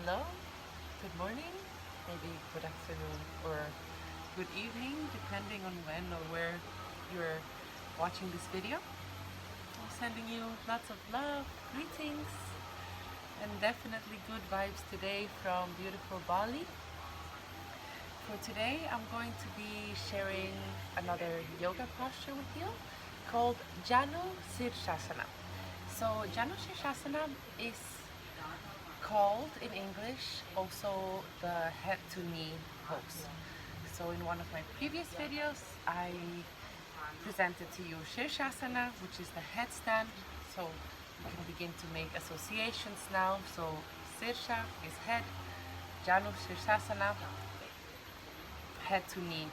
hello, good morning, maybe good afternoon or good evening, depending on when or where you're watching this video. I'm sending you lots of love, greetings, and definitely good vibes today from beautiful Bali. For today, I'm going to be sharing another yoga posture with you called Jānuśīrṣāsana. So Jānuśīrṣāsana is called in English also the head to knee pose. So in one of my previous videos, I presented to you Šīršāsana, which is the headstand. So you can begin to make associations now. So Sirsha is head, Jānuśīrṣāsana, head to knee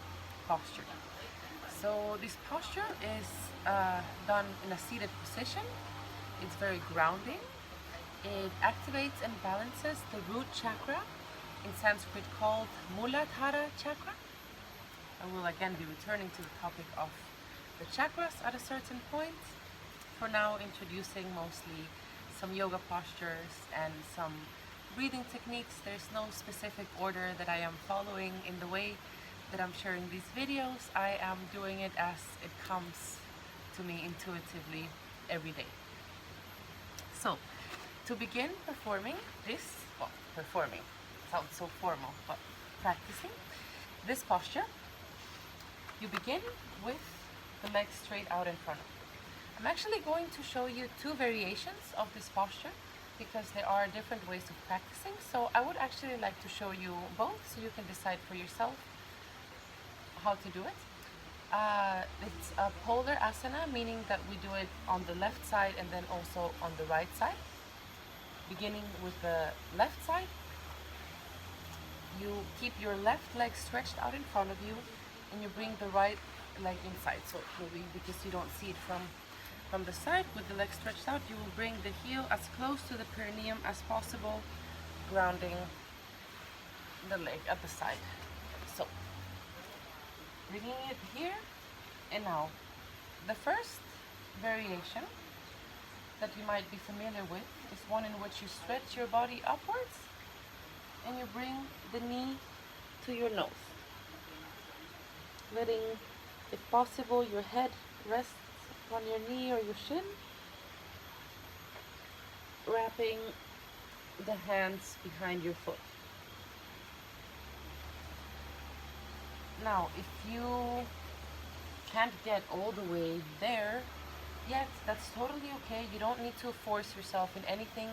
posture. So this posture is done in a seated position. It's very grounding. It activates and balances the root chakra, in Sanskrit called Muladhara chakra. I will again be returning to the topic of the chakras at a certain point. For now, introducing mostly some yoga postures and some breathing techniques. There's no specific order that I am following in the way that I'm sharing these videos. I am doing it as it comes to me intuitively every day. So, to begin performing this, performing sounds so formal, but practicing this posture, you begin with the legs straight out in front of you. I'm actually going to show you two variations of this posture because there are different ways of practicing. So I would actually like to show you both so you can decide for yourself how to do it. It's a polar asana, meaning that we do it on the left side and then also on the right side. Beginning with the left side, you keep your left leg stretched out in front of you and you bring the right leg inside. So maybe because you don't see it from the side, with the leg stretched out, you will bring the heel as close to the perineum as possible, grounding the leg at the side. So bringing it here, and now the first variation that you might be familiar with is one in which you stretch your body upwards and you bring the knee to your nose, letting, if possible, your head rest on your knee or your shin, wrapping the hands behind your foot. Now, if you can't get all the way there yet, that's totally okay. You don't need to force yourself in anything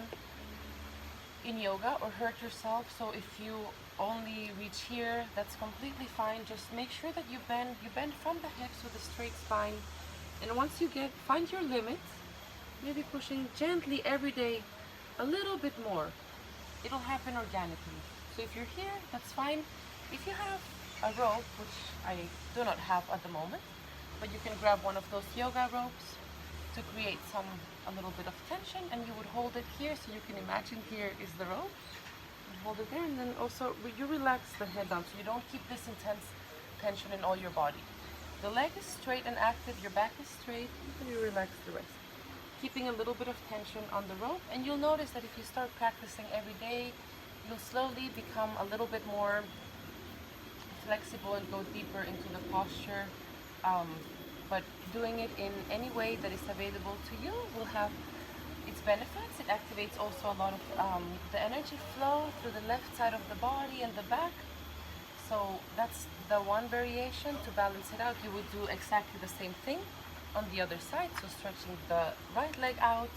in yoga or hurt yourself. So if you only reach here, that's completely fine. Just make sure that you bend from the hips with a straight spine. And once you find your limit, maybe pushing gently every day a little bit more. It'll happen organically. So if you're here, that's fine. If you have a rope, which I do not have at the moment, but you can grab one of those yoga ropes to create a little bit of tension, and you would hold it here, so you can imagine here is the rope. You hold it there, and then also you relax the head down, so you don't keep this intense tension in all your body. The leg is straight and active, your back is straight, and you relax the rest. Keeping a little bit of tension on the rope, and you'll notice that if you start practicing every day, you'll slowly become a little bit more flexible and go deeper into the posture. But doing it in any way that is available to you will have its benefits. It activates also a lot of the energy flow through the left side of the body and the back. So that's the one variation. To balance it out, you would do exactly the same thing on the other side. So stretching the right leg out,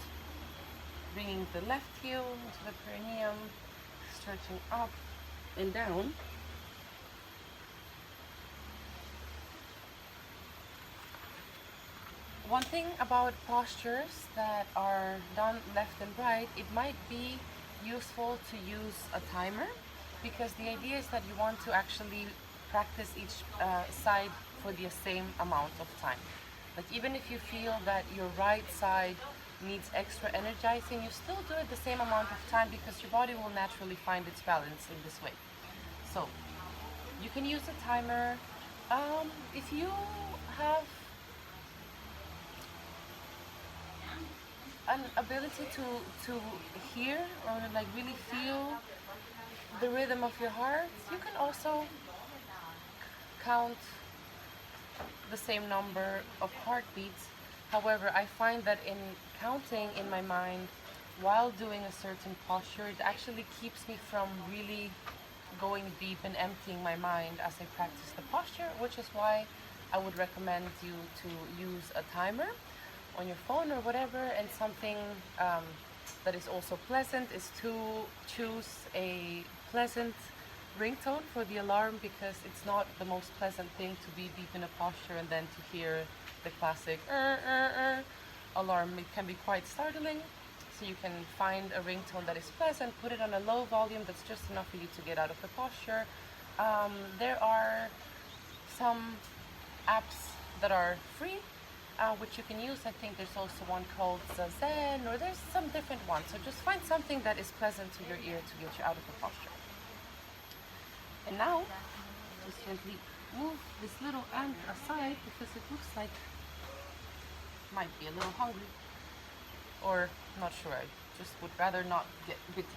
bringing the left heel into the perineum, stretching up and down. One thing about postures that are done left and right, it might be useful to use a timer, because the idea is that you want to actually practice each side for the same amount of time. Like even if you feel that your right side needs extra energizing, you still do it the same amount of time because your body will naturally find its balance in this way. So you can use a timer. If you have an ability to hear or like really feel the rhythm of your heart. You can also count the same number of heartbeats. However, I find that in counting in my mind while doing a certain posture, it actually keeps me from really going deep and emptying my mind as I practice the posture, which is why I would recommend you to use a timer on your phone or whatever. And something that is also pleasant is to choose a pleasant ringtone for the alarm, because it's not the most pleasant thing to be deep in a posture and then to hear the classic alarm. It can be quite startling. So you can find a ringtone that is pleasant, put it on a low volume that's just enough for you to get out of the posture. There are some apps that are free, which you can use. I think there's also one called Zen, or there's some different ones. So just find something that is pleasant to your ear to get you out of the posture. And now, just gently move this little ant aside, because it looks like it might be a little hungry. Or, not sure, I just would rather not get bitten.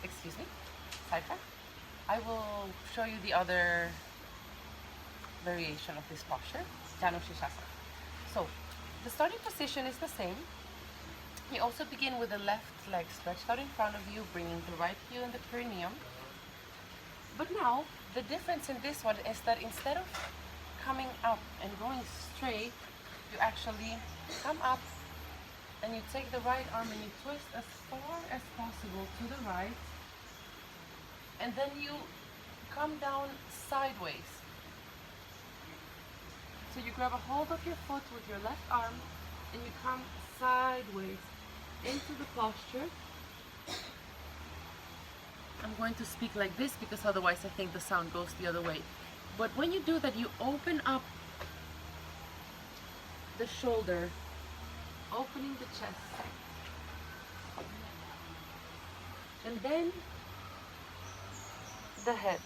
Excuse me, sidetrack. I will show you the other variation of this posture, Jānuśīrṣāsana. So, the starting position is the same. You also begin with the left leg stretched out in front of you, bringing the right heel in the perineum. But now, the difference in this one is that instead of coming up and going straight, you actually come up and you take the right arm and you twist as far as possible to the right, and then you come down sideways. So you grab a hold of your foot with your left arm and you come sideways into the posture. I'm going to speak like this because otherwise I think the sound goes the other way. But when you do that, you open up the shoulder, opening the chest, and then the head.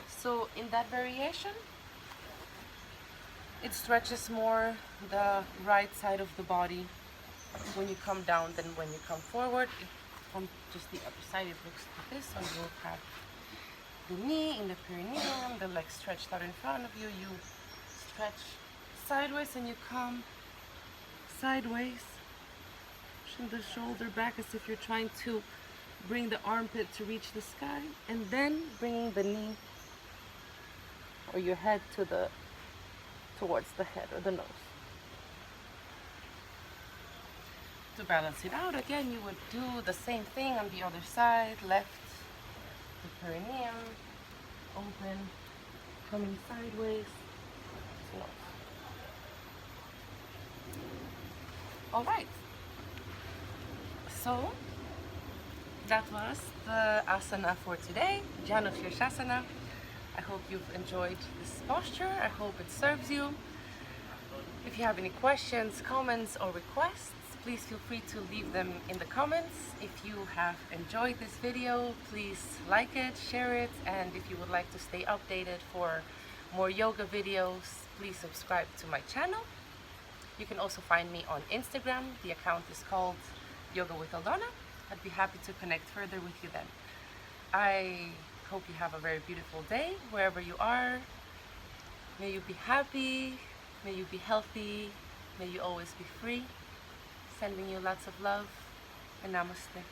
So in that variation, it stretches more the right side of the body when you come down than when you come forward. From just the other side, it looks like this. So you'll have the knee in the perineum, the legs stretched out in front of you. You stretch sideways and you come sideways, pushing the shoulder back as if you're trying to bring the armpit to reach the sky, and then bringing the knee or your head towards the head or the nose. To balance it out, again, you would do the same thing on the other side. Left, the perineum, open, coming sideways. No. All right. So that was the asana for today, Jānuśīrṣāsana. I hope you've enjoyed this posture. I hope it serves you. If you have any questions, comments, or requests, please feel free to leave them in the comments. If you have enjoyed this video, please like it, share it, and if you would like to stay updated for more yoga videos, please subscribe to my channel. You can also find me on Instagram. The account is called Yoga with Aldona. I'd be happy to connect further with you then. I hope you have a very beautiful day wherever you are. May you be happy, may you be healthy, may you always be free. Sending you lots of love, and namaste.